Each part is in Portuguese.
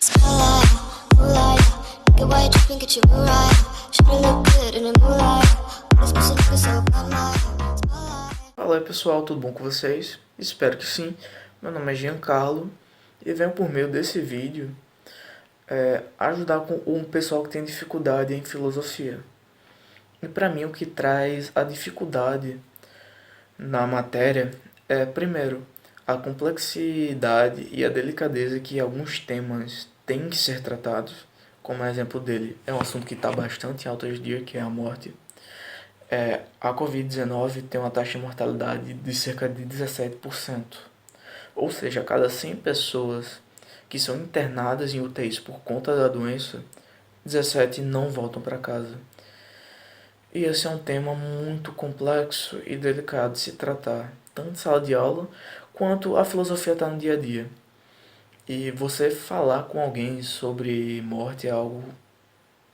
Fala aí pessoal, tudo bom com vocês? Espero que sim. Meu nome é Giancarlo e venho por meio desse vídeo ajudar com um pessoal que tem dificuldade em filosofia. E para mim o que traz a dificuldade na matéria é, primeiro, a complexidade e a delicadeza que alguns temas têm que ser tratados. Como exemplo dele, é um assunto que está bastante em alta hoje em dia, que é a morte. A Covid-19 tem uma taxa de mortalidade de cerca de 17%. Ou seja, a cada 100 pessoas que são internadas em UTIs por conta da doença, 17 não voltam para casa. E esse é um tema muito complexo e delicado de se tratar, tanto em sala de aula quanto a filosofia está no dia a dia. E você falar com alguém sobre morte é algo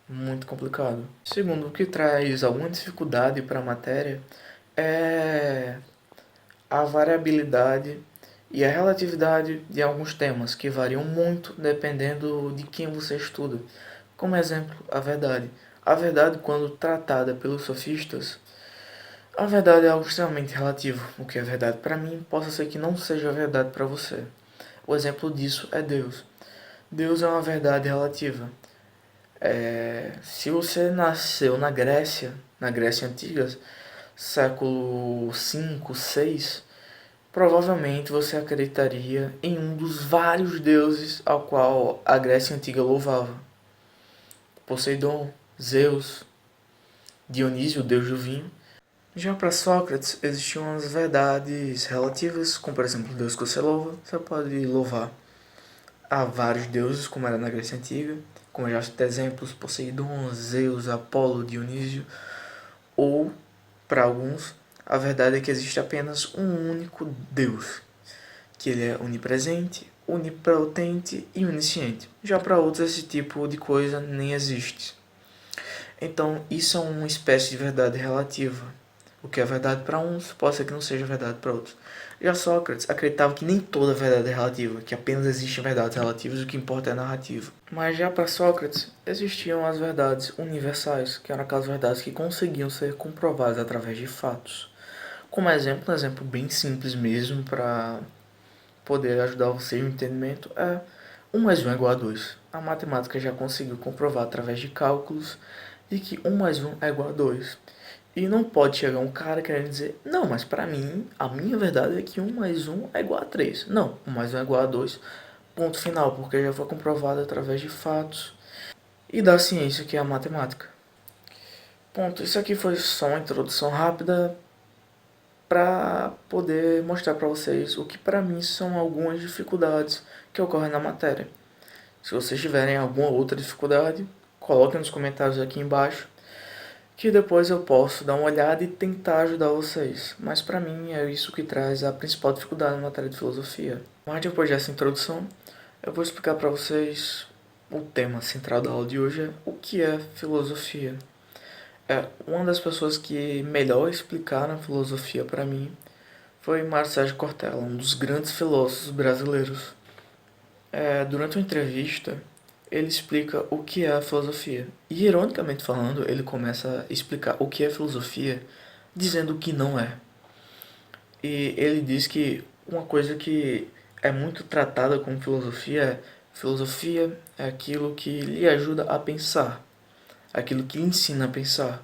muito complicado. Segundo, o que traz alguma dificuldade para a matéria é a variabilidade e a relatividade de alguns temas, que variam muito dependendo de quem você estuda. Como exemplo, a verdade. A verdade, quando tratada pelos sofistas, a verdade é algo extremamente relativo. O que é verdade para mim, possa ser que não seja verdade para você. O exemplo disso é Deus. Deus é uma verdade relativa. Se você nasceu na Grécia Antiga, século 5, 6, provavelmente você acreditaria em um dos vários deuses ao qual a Grécia Antiga louvava. Poseidon, Zeus, Dionísio, o deus do vinho. Já para Sócrates, existiam as verdades relativas, como por exemplo o deus que você louva. Você pode louvar a vários deuses, como era na Grécia Antiga, como já citei exemplos, Poseidon, Zeus, Apolo, Dionísio, ou, para alguns, a verdade é que existe apenas um único Deus, que ele é onipresente, onipotente e onisciente. Já para outros, esse tipo de coisa nem existe. Então, isso é uma espécie de verdade relativa. O que é verdade para uns pode ser que não seja verdade para outros. Já Sócrates acreditava que nem toda verdade é relativa, que apenas existem verdades relativas e o que importa é a narrativa. Mas já para Sócrates existiam as verdades universais, que eram aquelas verdades que conseguiam ser comprovadas através de fatos. Como exemplo, um exemplo bem simples mesmo para poder ajudar você no entendimento é 1 mais 1 é igual a 2. A matemática já conseguiu comprovar através de cálculos de que 1 mais 1 é igual a 2. E não pode chegar um cara querendo dizer, não, mas pra mim, a minha verdade é que 1 mais 1 é igual a 3. Não, 1 mais 1 é igual a 2. Ponto final, porque já foi comprovado através de fatos e da ciência, que é a matemática. Ponto, isso aqui foi só uma introdução rápida para poder mostrar para vocês o que para mim são algumas dificuldades que ocorrem na matéria. Se vocês tiverem alguma outra dificuldade, coloquem nos comentários aqui embaixo, que depois eu posso dar uma olhada e tentar ajudar vocês. Mas para mim é isso que traz a principal dificuldade na matéria de filosofia. Mas depois dessa introdução, eu vou explicar para vocês o tema central da aula de hoje é o que é filosofia. Uma das pessoas que melhor explicaram a filosofia para mim foi Mário Sérgio Cortella, um dos grandes filósofos brasileiros. Durante uma entrevista, ele explica o que é a filosofia. E, ironicamente falando, ele começa a explicar o que é filosofia dizendo o que não é. E ele diz que uma coisa que é muito tratada como filosofia é aquilo que lhe ajuda a pensar, aquilo que lhe ensina a pensar.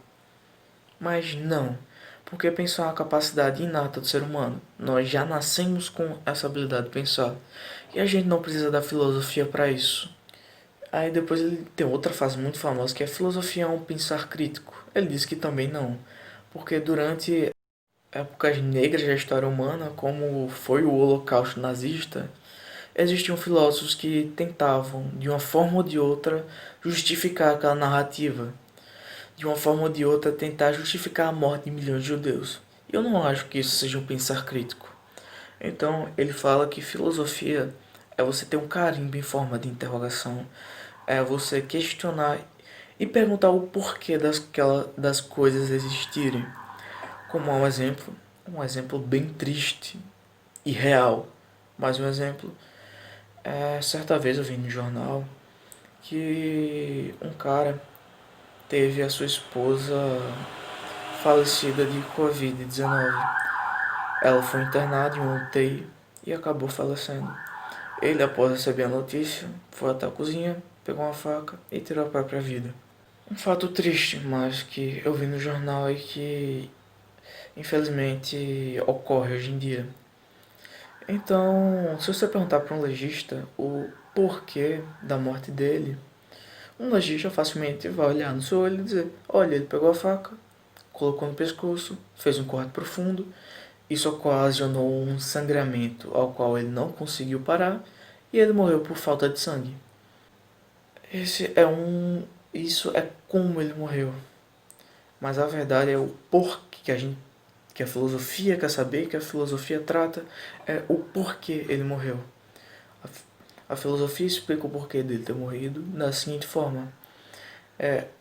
Mas não, porque pensar é uma capacidade inata do ser humano. Nós já nascemos com essa habilidade de pensar. E a gente não precisa da filosofia para isso. Aí depois ele tem outra frase muito famosa que é filosofia é um pensar crítico. Ele diz que também não, porque durante épocas negras da história humana, como foi o Holocausto nazista, existiam filósofos que tentavam, de uma forma ou de outra, justificar aquela narrativa. De uma forma ou de outra, tentar justificar a morte de milhões de judeus. E eu não acho que isso seja um pensar crítico. Então, ele fala que filosofia é você ter um carimbo em forma de interrogação, é você questionar e perguntar o porquê das coisas existirem. Como um exemplo bem triste e real, mais um exemplo, Certa vez eu vi no jornal que um cara teve a sua esposa falecida de Covid-19. Ela foi internada em um UTI e acabou falecendo. Ele, após receber a notícia, foi até a cozinha, pegou uma faca e tirou a própria vida. Um fato triste, mas que eu vi no jornal e que infelizmente ocorre hoje em dia. Então, se você perguntar para um legista o porquê da morte dele, um legista facilmente vai olhar no seu olho e dizer: olha, ele pegou a faca, colocou no pescoço, fez um corte profundo, isso ocasionou um sangramento ao qual ele não conseguiu parar e ele morreu por falta de sangue. Isso é como ele morreu. Mas a verdade é o porquê que a filosofia quer saber, que a filosofia trata, é o porquê ele morreu. A filosofia explica o porquê dele ter morrido da seguinte forma: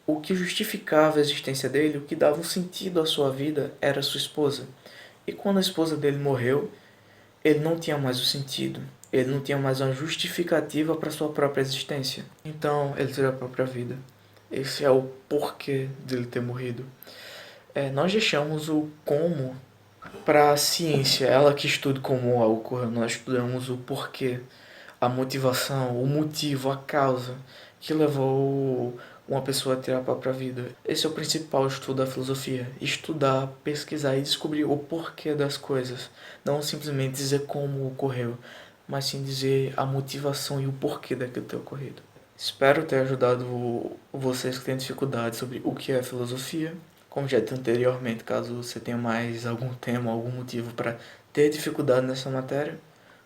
o que justificava a existência dele, o que dava um sentido à sua vida, era sua esposa. E quando a esposa dele morreu, ele não tinha mais o sentido. Ele não tinha mais uma justificativa para sua própria existência. Então, ele tirou a própria vida. Esse é o porquê dele ter morrido. Nós deixamos o como para a ciência, ela que estuda como algo ocorreu. Nós estudamos o porquê, a motivação, o motivo, a causa que levou uma pessoa a tirar a própria vida. Esse é o principal estudo da filosofia: estudar, pesquisar e descobrir o porquê das coisas. Não simplesmente dizer como ocorreu, mas sim dizer a motivação e o porquê daquilo ter ocorrido. Espero ter ajudado vocês que têm dificuldade sobre o que é filosofia. Como já disse anteriormente, caso você tenha mais algum tema, algum motivo para ter dificuldade nessa matéria,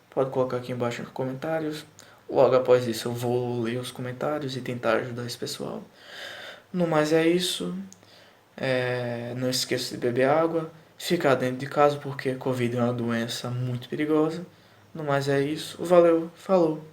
pode colocar aqui embaixo nos comentários. Logo após isso eu vou ler os comentários e tentar ajudar esse pessoal. No mais é isso. Não esqueça de beber água, ficar dentro de casa porque Covid é uma doença muito perigosa. No mais é isso. Valeu, falou!